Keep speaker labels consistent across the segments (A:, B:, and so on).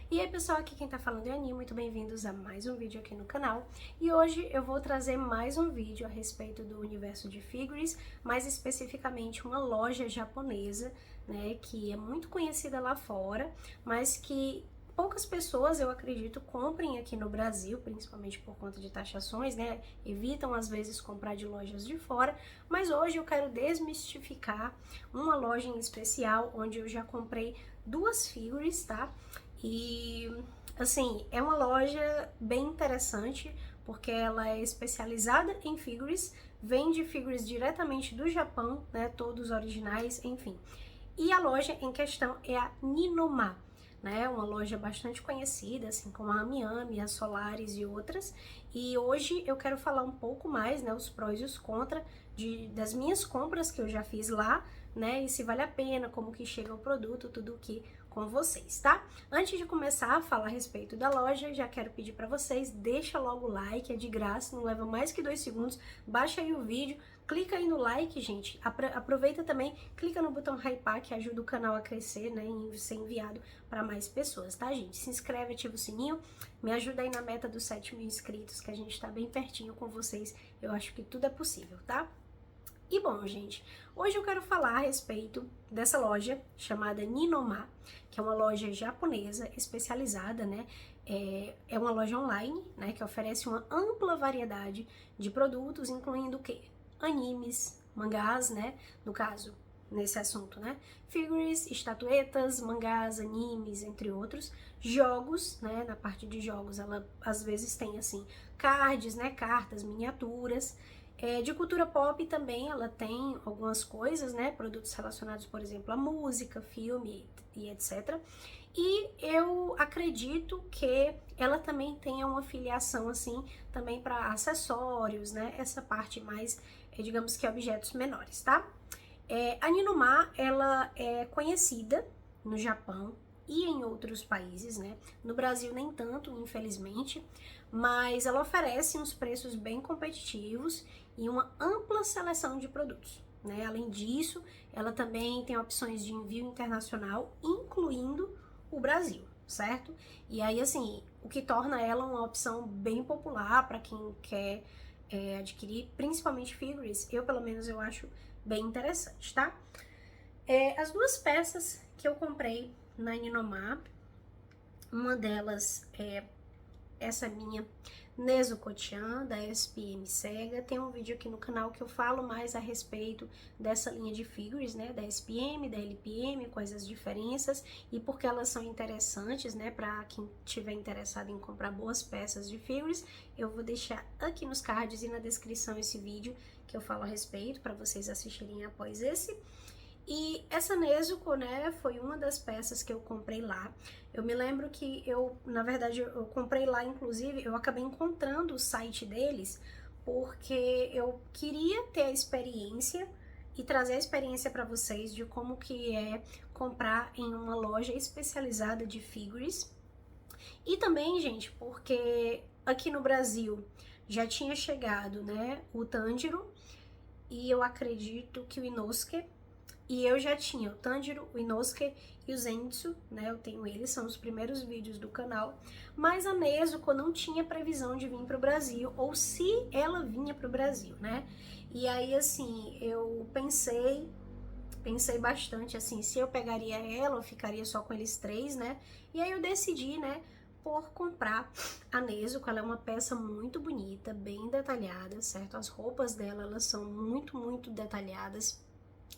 A: E aí pessoal, aqui quem tá falando é a Ani, muito bem-vindos a mais um vídeo aqui no canal. E hoje eu vou trazer mais um vídeo a respeito do universo de figures, mais especificamente uma loja japonesa, né, que é muito conhecida lá fora, mas que poucas pessoas, eu acredito, comprem aqui no Brasil, principalmente por conta de taxações, né? Evitam às vezes comprar de lojas de fora, mas hoje eu quero desmistificar uma loja em especial, onde eu já comprei duas figures, tá? E assim, é uma loja bem interessante, porque ela é especializada em figures, vende figures diretamente do Japão, né? Todos originais, enfim. E a loja em questão é a Ninoma, né? Uma loja bastante conhecida, assim como a Amiami, a Solaris e outras. E hoje eu quero falar um pouco mais, né, os prós e os contras das minhas compras que eu já fiz lá, né, e se vale a pena, como que chega o produto, tudo aqui com vocês, tá? Antes de começar a falar a respeito da loja, já quero pedir para vocês, deixa logo o like, é de graça, não leva mais que 2 segundos, baixa aí o vídeo, clica aí no like, gente, aproveita também, clica no botão hypar que ajuda o canal a crescer, né, e ser enviado para mais pessoas, tá, gente? Se inscreve, ativa o sininho, me ajuda aí na meta dos 7.000 inscritos, que a gente tá bem pertinho com vocês, eu acho que tudo é possível, tá? E bom, gente, hoje eu quero falar a respeito dessa loja chamada Ninoma, que é uma loja japonesa especializada, né? É uma loja online, né? Que oferece uma ampla variedade de produtos, incluindo o quê? Animes, mangás, né? No caso, nesse assunto, né? Figures, estatuetas, mangás, animes, entre outros. Jogos, né? Na parte de jogos, ela às vezes tem, assim, cards, né? Cartas, miniaturas. De cultura pop também ela tem algumas coisas, né? Produtos relacionados, por exemplo, à música, filme e etc. E eu acredito que ela também tenha uma filiação, assim, também para acessórios, né? Essa parte mais, digamos que objetos menores, tá? A Ninoma, ela é conhecida no Japão e em outros países, né? No Brasil nem tanto, infelizmente, mas ela oferece uns preços bem competitivos e uma ampla seleção de produtos, né? Além disso, ela também tem opções de envio internacional, incluindo o Brasil, certo? E aí, assim, o que torna ela uma opção bem popular para quem quer adquirir, principalmente figures, pelo menos eu acho bem interessante, tá? As duas peças que eu comprei na Ninoma, uma delas é essa minha Nezuko-chan, da SPM Sega. Tem um vídeo aqui no canal que eu falo mais a respeito dessa linha de figures, né, da SPM, da LPM, quais as diferenças e porque elas são interessantes, né, para quem tiver interessado em comprar boas peças de figures. Eu vou deixar aqui nos cards e na descrição esse vídeo que eu falo a respeito para vocês assistirem após esse. E essa Nezuko, né, foi uma das peças que eu comprei lá. Eu me lembro que na verdade, eu comprei lá, inclusive, eu acabei encontrando o site deles, porque eu queria ter a experiência e trazer a experiência para vocês de como que é comprar em uma loja especializada de figures. E também, gente, porque aqui no Brasil já tinha chegado, né, o Tanjiro, e eu acredito que o Inosuke. E eu já tinha o Tanjiro, o Inosuke e o Zenitsu, né? Eu tenho eles, são os primeiros vídeos do canal. Mas a Nezuko não tinha previsão de vir pro Brasil, ou se ela vinha pro Brasil, né? E aí, assim, eu pensei bastante, assim, se eu pegaria ela ou ficaria só com eles três, né? E aí eu decidi, né, por comprar a Nezuko. Ela é uma peça muito bonita, bem detalhada, certo? As roupas dela, elas são muito, muito detalhadas.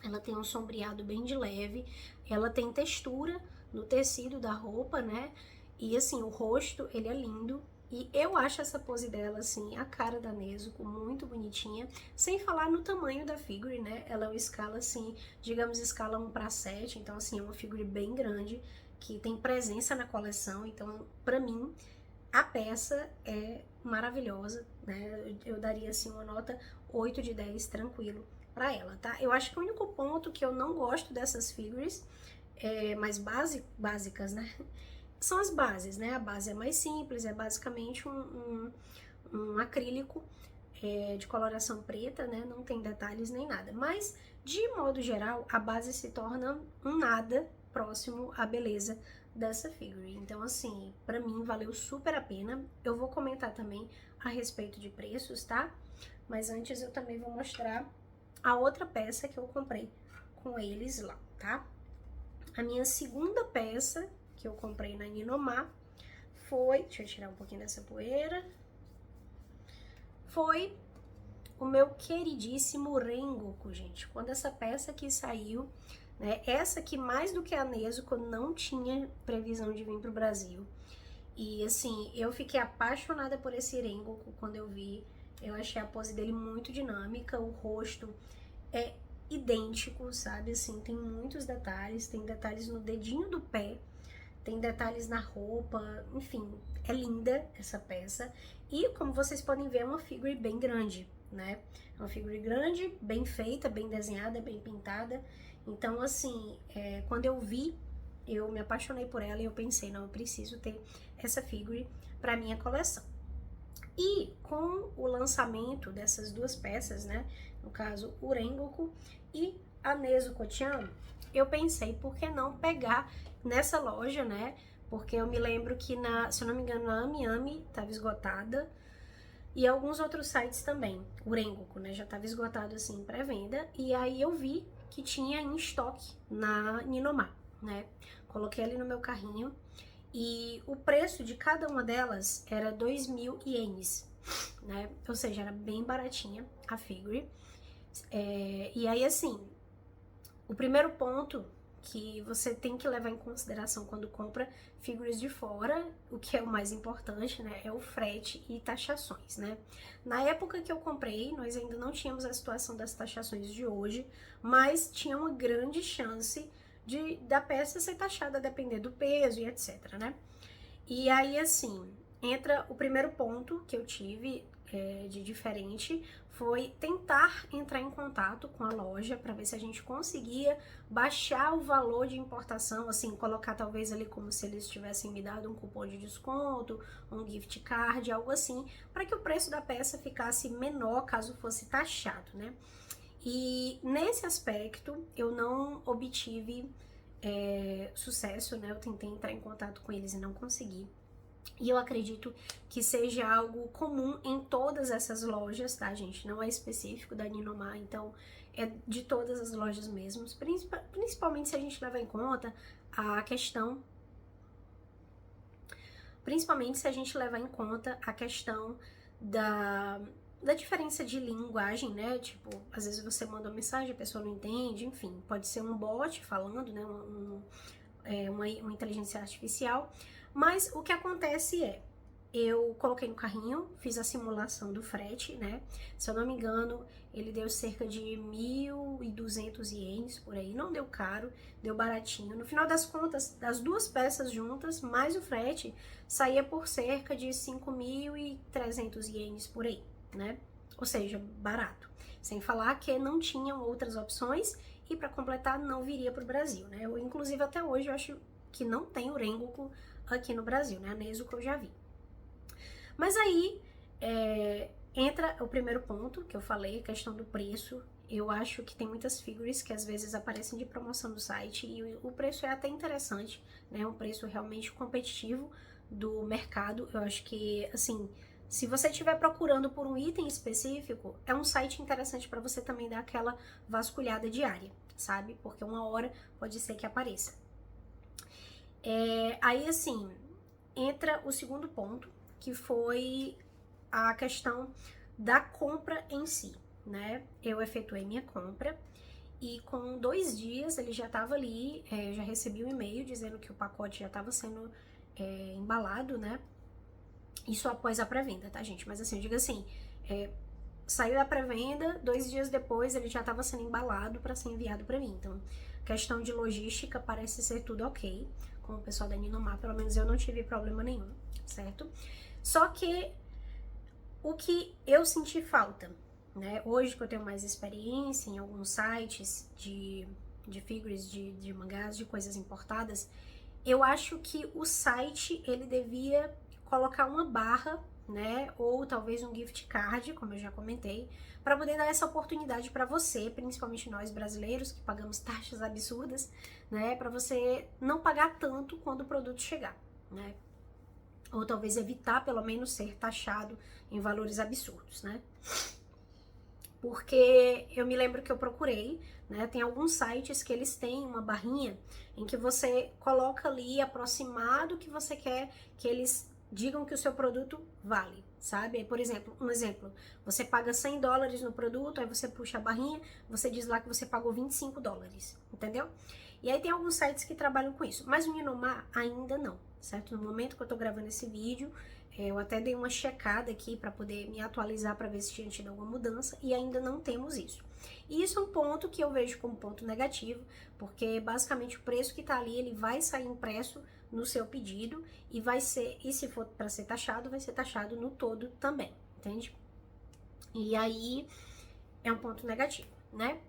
A: Ela tem um sombreado bem de leve, ela tem textura no tecido da roupa, né? E assim, o rosto, ele é lindo. E eu acho essa pose dela, assim, a cara da Nezuko, muito bonitinha. Sem falar no tamanho da figure, né? Ela é uma escala, assim, digamos, escala 1:7. Então, assim, é uma figure bem grande, que tem presença na coleção. Então, pra mim, a peça é maravilhosa, né? Eu daria, assim, uma nota 8 de 10, tranquilo, pra ela, tá? Eu acho que o único ponto que eu não gosto dessas figures mais básicas, né? São as bases, né? A base é mais simples, é basicamente um acrílico de coloração preta, né? Não tem detalhes nem nada. Mas, de modo geral, a base se torna um nada próximo à beleza dessa figure. Então, assim, pra mim valeu super a pena. Eu vou comentar também a respeito de preços, tá? Mas antes eu também vou mostrar a outra peça que eu comprei com eles lá, tá? A minha segunda peça que eu comprei na Ninomar foi... Deixa eu tirar um pouquinho dessa poeira. Foi o meu queridíssimo Rengoku, gente. Quando essa peça aqui saiu, né? Essa aqui, mais do que a Nezuko, não tinha previsão de vir pro Brasil. E, assim, eu fiquei apaixonada por esse Rengoku quando eu vi. Eu achei a pose dele muito dinâmica, o rosto é idêntico, sabe? Assim, tem muitos detalhes, tem detalhes no dedinho do pé, tem detalhes na roupa, enfim, é linda essa peça. E, como vocês podem ver, é uma figure bem grande, né? É uma figure grande, bem feita, bem desenhada, bem pintada. Então, assim, quando eu vi, eu me apaixonei por ela e eu pensei, não, eu preciso ter essa figure para minha coleção. E com o lançamento dessas duas peças, né, no caso o Rengoku e a Nezuko-chan, eu pensei, por que não pegar nessa loja, né, porque eu me lembro que, se eu não me engano, na AmiAmi estava esgotada, e alguns outros sites também, o Rengoku, né, já estava esgotado assim, pré-venda, e aí eu vi que tinha em estoque na Ninomar, né, coloquei ali no meu carrinho, e o preço de cada uma delas era 2.000 ienes, né? Ou seja, era bem baratinha a figure. E aí, assim, o primeiro ponto que você tem que levar em consideração quando compra figures de fora, o que é o mais importante, né, é o frete e taxações, né? Na época que eu comprei, nós ainda não tínhamos a situação das taxações de hoje, mas tinha uma grande chance da peça ser taxada a depender do peso e etc, né? E aí, assim, entra o primeiro ponto que eu tive de diferente, foi tentar entrar em contato com a loja para ver se a gente conseguia baixar o valor de importação, assim, colocar talvez ali como se eles tivessem me dado um cupom de desconto, um gift card, algo assim, para que o preço da peça ficasse menor caso fosse taxado, né? E nesse aspecto eu não obtive sucesso, né? Eu tentei entrar em contato com eles e não consegui. E eu acredito que seja algo comum em todas essas lojas, tá, gente? Não é específico da Ninomar, então é de todas as lojas mesmo. Principalmente se a gente levar em conta a questão... Principalmente se a gente levar em conta a questão da diferença de linguagem, né? Tipo, às vezes você manda uma mensagem, a pessoa não entende, enfim, pode ser um bot falando, né? Uma inteligência artificial. Mas o que acontece eu coloquei no carrinho, fiz a simulação do frete, né? Se eu não me engano, ele deu cerca de 1.200 ienes por aí, não deu caro, deu baratinho. No final das contas, das duas peças juntas, mais o frete, saía por cerca de 5.300 ienes por aí, né? Ou seja, barato. Sem falar que não tinham outras opções e, para completar, não viria para o Brasil, né? Eu, inclusive, até hoje, eu acho que não tem o Rengoku aqui no Brasil, né? A Nezuko eu já vi. Mas aí entra o primeiro ponto que eu falei, a questão do preço. Eu acho que tem muitas figures que às vezes aparecem de promoção do site e o preço é até interessante, né? Um preço realmente competitivo do mercado. Eu acho que, assim, se você estiver procurando por um item específico, é um site interessante para você também dar aquela vasculhada diária, sabe? Porque uma hora pode ser que apareça. Aí, assim, entra o segundo ponto, que foi a questão da compra em si, né? Eu efetuei minha compra e com 2 dias ele já estava ali, eu já recebi um e-mail dizendo que o pacote já estava sendo embalado, né? Isso após a pré-venda, tá, gente? Mas assim, eu digo assim, saiu da pré-venda, 2 dias depois ele já estava sendo embalado para ser enviado para mim. Então, questão de logística parece ser tudo ok com o pessoal da Ninomar, pelo menos eu não tive problema nenhum, certo? Só que o que eu senti falta, né? Hoje que eu tenho mais experiência em alguns sites de figures, de mangás, de coisas importadas, eu acho que o site, ele devia colocar uma barra né? Ou talvez um gift card, como eu já comentei, para poder dar essa oportunidade para você, principalmente nós brasileiros que pagamos taxas absurdas, né? Para você não pagar tanto quando o produto chegar, né? Ou talvez evitar pelo menos ser taxado em valores absurdos, né? Porque eu me lembro que eu procurei, né? Tem alguns sites que eles têm uma barrinha em que você coloca ali aproximado que você quer que eles digam que o seu produto vale, sabe? Por exemplo, um exemplo, você paga $100 no produto, aí você puxa a barrinha, você diz lá que você pagou $25, entendeu? E aí tem alguns sites que trabalham com isso, mas o Ninomar ainda não, certo? No momento que eu tô gravando esse vídeo, eu até dei uma checada aqui para poder me atualizar para ver se tinha tido alguma mudança e ainda não temos isso. E isso é um ponto que eu vejo como ponto negativo, porque basicamente o preço que tá ali, ele vai sair impresso no seu pedido e vai ser, e se for para ser taxado, vai ser taxado no todo também, entende? E aí é um ponto negativo, né?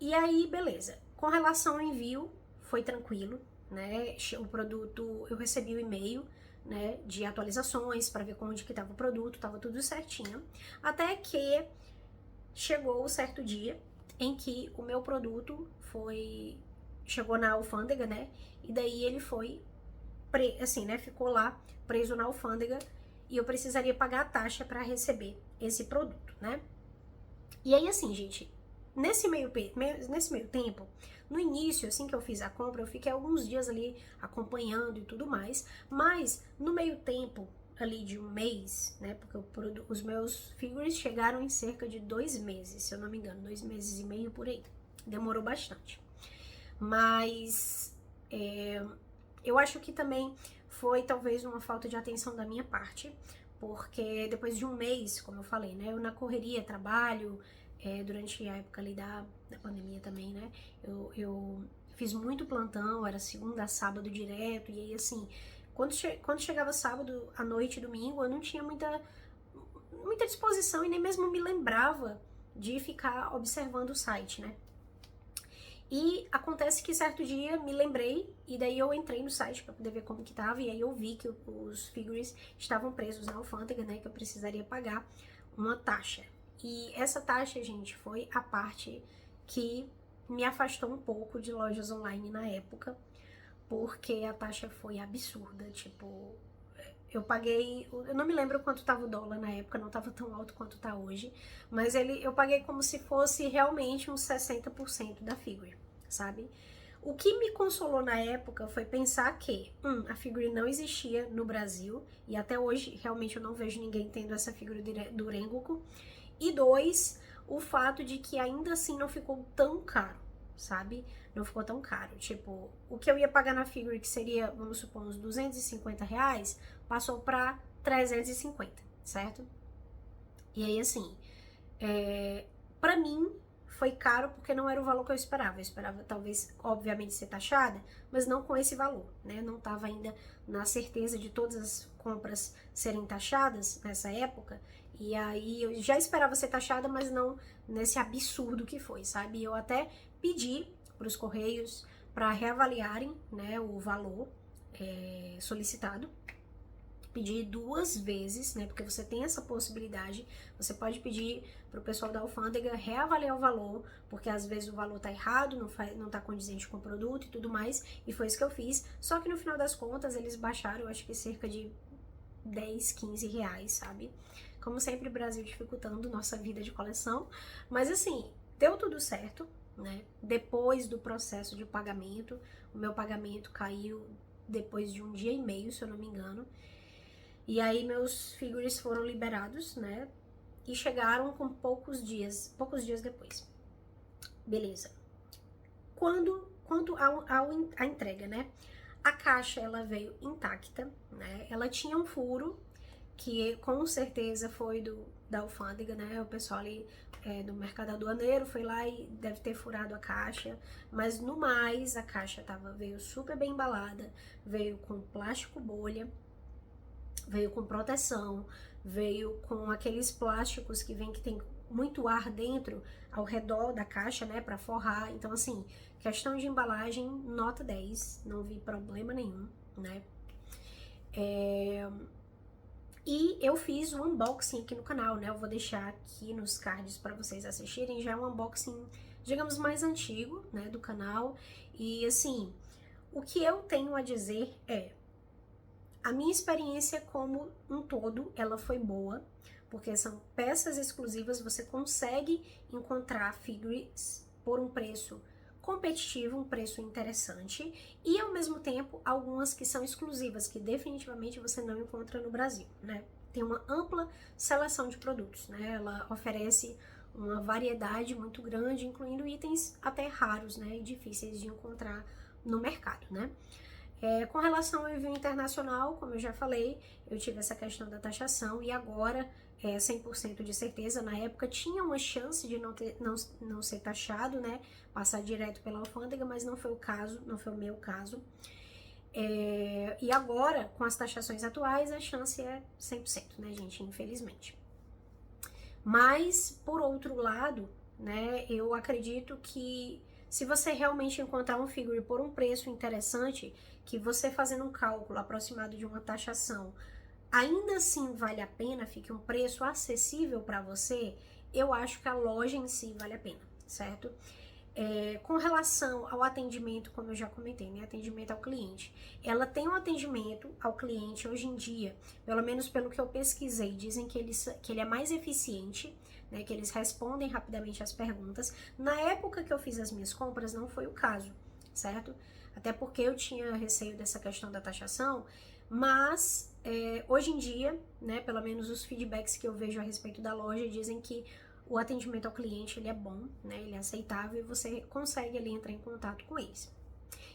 A: E aí, beleza. Com relação ao envio, foi tranquilo, né? O produto, eu recebi o e-mail, né, de atualizações para ver onde que estava o produto, estava tudo certinho. Até que chegou o certo dia em que o meu produto chegou na alfândega, né? E daí ele foi assim, né, ficou lá preso na alfândega e eu precisaria pagar a taxa para receber esse produto, né? E aí assim, gente, nesse meio tempo, no início, assim que eu fiz a compra, eu fiquei alguns dias ali acompanhando e tudo mais, mas no meio tempo ali de um mês, né, porque os meus figures chegaram em cerca de 2 meses, se eu não me engano, 2 meses e meio por aí, demorou bastante, mas eu acho que também foi talvez uma falta de atenção da minha parte, porque depois de um mês, como eu falei, né, eu na correria, trabalho, durante a época ali da pandemia também, né, eu fiz muito plantão, era segunda a sábado direto, e aí assim, quando chegava sábado à noite, domingo, eu não tinha muita disposição e nem mesmo me lembrava de ficar observando o site, né. E acontece que certo dia me lembrei e daí eu entrei no site para poder ver como que tava e aí eu vi que os figures estavam presos na alfândega, né, que eu precisaria pagar uma taxa. E essa taxa, gente, foi a parte que me afastou um pouco de lojas online na época, porque a taxa foi absurda, tipo, eu paguei, eu não me lembro quanto tava o dólar na época, não tava tão alto quanto tá hoje, mas eu paguei como se fosse realmente uns 60% da figure, sabe? O que me consolou na época foi pensar que, a figure não existia no Brasil, e até hoje realmente eu não vejo ninguém tendo essa figure do Rengoku, e 2, o fato de que ainda assim não ficou tão caro, sabe? Não ficou tão caro. Tipo, o que eu ia pagar na figure, que seria, vamos supor, uns R$250, passou pra 350, certo? E aí, assim, pra mim, foi caro porque não era o valor que eu esperava. Eu esperava, talvez, obviamente, ser taxada, mas não com esse valor, né? Eu não tava ainda na certeza de todas as compras serem taxadas nessa época. E aí, eu já esperava ser taxada, mas não nesse absurdo que foi, sabe? Eu até pedi pros Correios para reavaliarem, né, o valor solicitado. Pedi 2 vezes, né, porque você tem essa possibilidade, você pode pedir pro pessoal da alfândega reavaliar o valor, porque às vezes o valor tá errado, não tá condizente com o produto e tudo mais, e foi isso que eu fiz, só que no final das contas eles baixaram, eu acho que cerca de 10, 15 reais, sabe? Como sempre, o Brasil dificultando nossa vida de coleção, mas assim, deu tudo certo, né? Depois do processo de pagamento, o meu pagamento caiu depois de 1 dia e meio, se eu não me engano, e aí meus figures foram liberados, né? E chegaram com poucos dias depois. Beleza. Quanto à entrega, né? A caixa, ela veio intacta, né? Ela tinha um furo, que com certeza foi da alfândega, né? O pessoal ali do mercado aduaneiro foi lá e deve ter furado a caixa, mas no mais, a caixa veio super bem embalada, veio com plástico bolha, veio com proteção, veio com aqueles plásticos que tem muito ar dentro, ao redor da caixa, né, pra forrar. Então, assim, questão de embalagem, nota 10, não vi problema nenhum, né. E eu fiz um unboxing aqui no canal, né? Eu vou deixar aqui nos cards para vocês assistirem. Já é um unboxing, digamos, mais antigo, né, do canal. E assim, o que eu tenho a dizer é: a minha experiência como um todo, ela foi boa, porque são peças exclusivas, você consegue encontrar figures por um preço competitivo, um preço interessante, e ao mesmo tempo algumas que são exclusivas, que definitivamente você não encontra no Brasil, né? Tem uma ampla seleção de produtos, né? Ela oferece uma variedade muito grande, incluindo itens até raros, né? E difíceis de encontrar no mercado, né? Com relação ao envio internacional, como eu já falei, eu tive essa questão da taxação e agora 100% de certeza. Na época tinha uma chance de não ser taxado, né? Passar direto pela alfândega, mas não foi o caso, não foi o meu caso. E agora, com as taxações atuais, a chance é 100%, né, gente? Infelizmente. Mas, por outro lado, né, eu acredito que se você realmente encontrar um figure por um preço interessante, que você fazendo um cálculo aproximado de uma taxação, ainda assim vale a pena, fique um preço acessível para você, eu acho que a loja em si vale a pena, certo? Com relação ao atendimento, como eu já comentei, né, atendimento ao cliente, ela tem um atendimento ao cliente hoje em dia, pelo menos pelo que eu pesquisei, dizem que ele é mais eficiente, né, que eles respondem rapidamente as perguntas. Na época que eu fiz as minhas compras, não foi o caso, certo? Até porque eu tinha receio dessa questão da taxação, mas hoje em dia, né, pelo menos os feedbacks que eu vejo a respeito da loja dizem que o atendimento ao cliente ele é bom, né, ele é aceitável e você consegue ali entrar em contato com eles.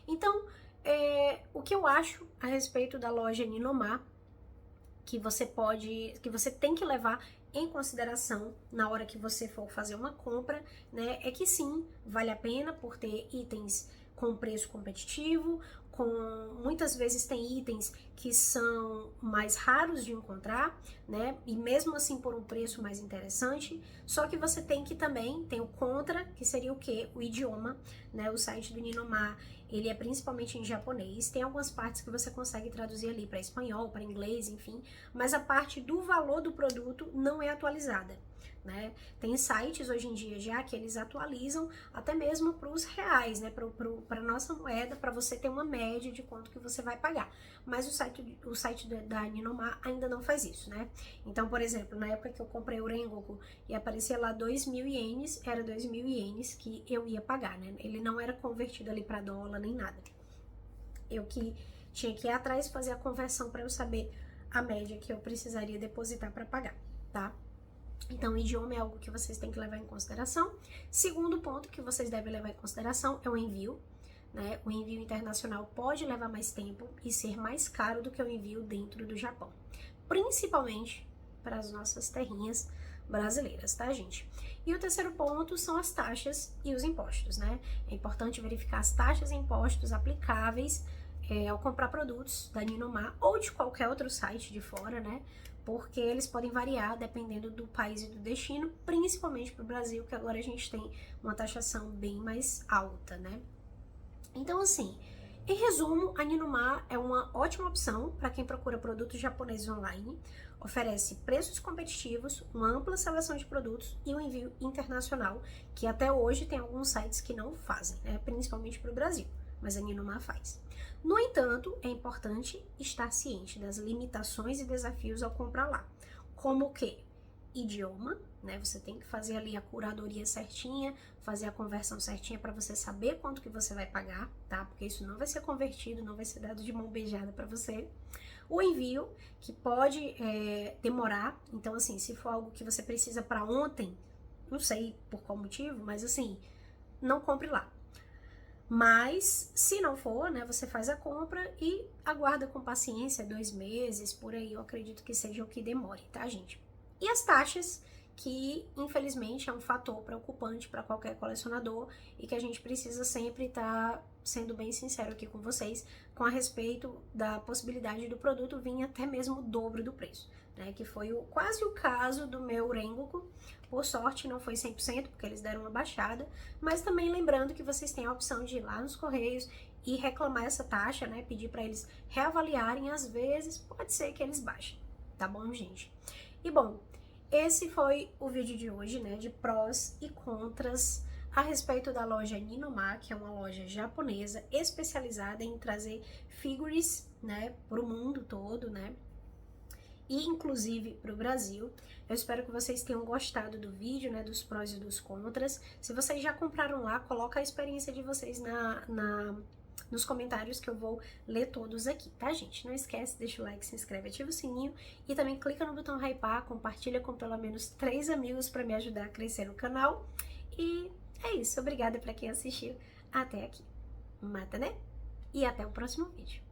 A: Então, o que eu acho a respeito da loja Ninomar, que você tem que levar em consideração na hora que você for fazer uma compra, né, é que sim, vale a pena por ter itens com preço competitivo, muitas vezes tem itens que são mais raros de encontrar, né? E mesmo assim por um preço mais interessante. Só que você tem o contra, que seria o quê? O idioma, né? O site do Ninomar, ele é principalmente em japonês. Tem algumas partes que você consegue traduzir ali para espanhol, para inglês, enfim. Mas a parte do valor do produto não é atualizada, né? Tem sites hoje em dia já que eles atualizam até mesmo para os reais, né? Para nossa moeda, para você ter uma média de quanto que você vai pagar. Mas o site da Ninomar ainda não faz isso, né? Então, por exemplo, na época que eu comprei o Rengoku e aparecia lá 2.000 ienes, era 2.000 ienes que eu ia pagar, né? Ele não era convertido ali para dólar nem nada. Eu que tinha que ir atrás fazer a conversão para eu saber a média que eu precisaria depositar para pagar, tá? Então, o idioma é algo que vocês têm que levar em consideração. Segundo ponto que vocês devem levar em consideração é o envio, né? O envio internacional pode levar mais tempo e ser mais caro do que o envio dentro do Japão, principalmente para as nossas terrinhas brasileiras, tá, gente? E o terceiro ponto são as taxas e os impostos, né? É importante verificar as taxas e impostos aplicáveis ao comprar produtos da Ninomar ou de qualquer outro site de fora, né? Porque eles podem variar dependendo do país e do destino, principalmente para o Brasil, que agora a gente tem uma taxação bem mais alta, né? Então, assim, em resumo, a Ninomar é uma ótima opção para quem procura produtos japoneses online, oferece preços competitivos, uma ampla seleção de produtos e um envio internacional, que até hoje tem alguns sites que não fazem, né? Principalmente para o Brasil, mas a Ninomar faz. No entanto, é importante estar ciente das limitações e desafios ao comprar lá, como o quê? Idioma, né? Você tem que fazer ali a curadoria certinha, fazer a conversão certinha para você saber quanto que você vai pagar, tá? Porque isso não vai ser convertido, não vai ser dado de mão beijada para você. O envio, que pode demorar, então assim, se for algo que você precisa para ontem, não sei por qual motivo, mas assim, não compre lá. Mas, se não for, né, você faz a compra e aguarda com paciência 2 meses, por aí, eu acredito que seja o que demore, tá, gente? E as taxas, que infelizmente é um fator preocupante para qualquer colecionador e que a gente precisa sempre estar sendo bem sincero aqui com vocês com a respeito da possibilidade do produto vir até mesmo o dobro do preço, né? Que foi quase o caso do meu Rengoku. Por sorte não foi 100%, porque eles deram uma baixada, mas também lembrando que vocês têm a opção de ir lá nos Correios e reclamar essa taxa, né? Pedir para eles reavaliarem, às vezes pode ser que eles baixem, tá bom, gente? E bom, esse foi o vídeo de hoje, né? De prós e contras a respeito da loja Ninoma, que é uma loja japonesa especializada em trazer figures, né, para o mundo todo, né? E inclusive para o Brasil. Eu espero que vocês tenham gostado do vídeo, né, dos prós e dos contras. Se vocês já compraram lá, coloca a experiência de vocês nos comentários que eu vou ler todos aqui, tá, gente? Não esquece, deixa o like, se inscreve, ativa o sininho e também clica no botão hypar, compartilha com pelo menos 3 amigos para me ajudar a crescer no canal. E é isso, obrigada para quem assistiu até aqui. Mata, né? E até o próximo vídeo.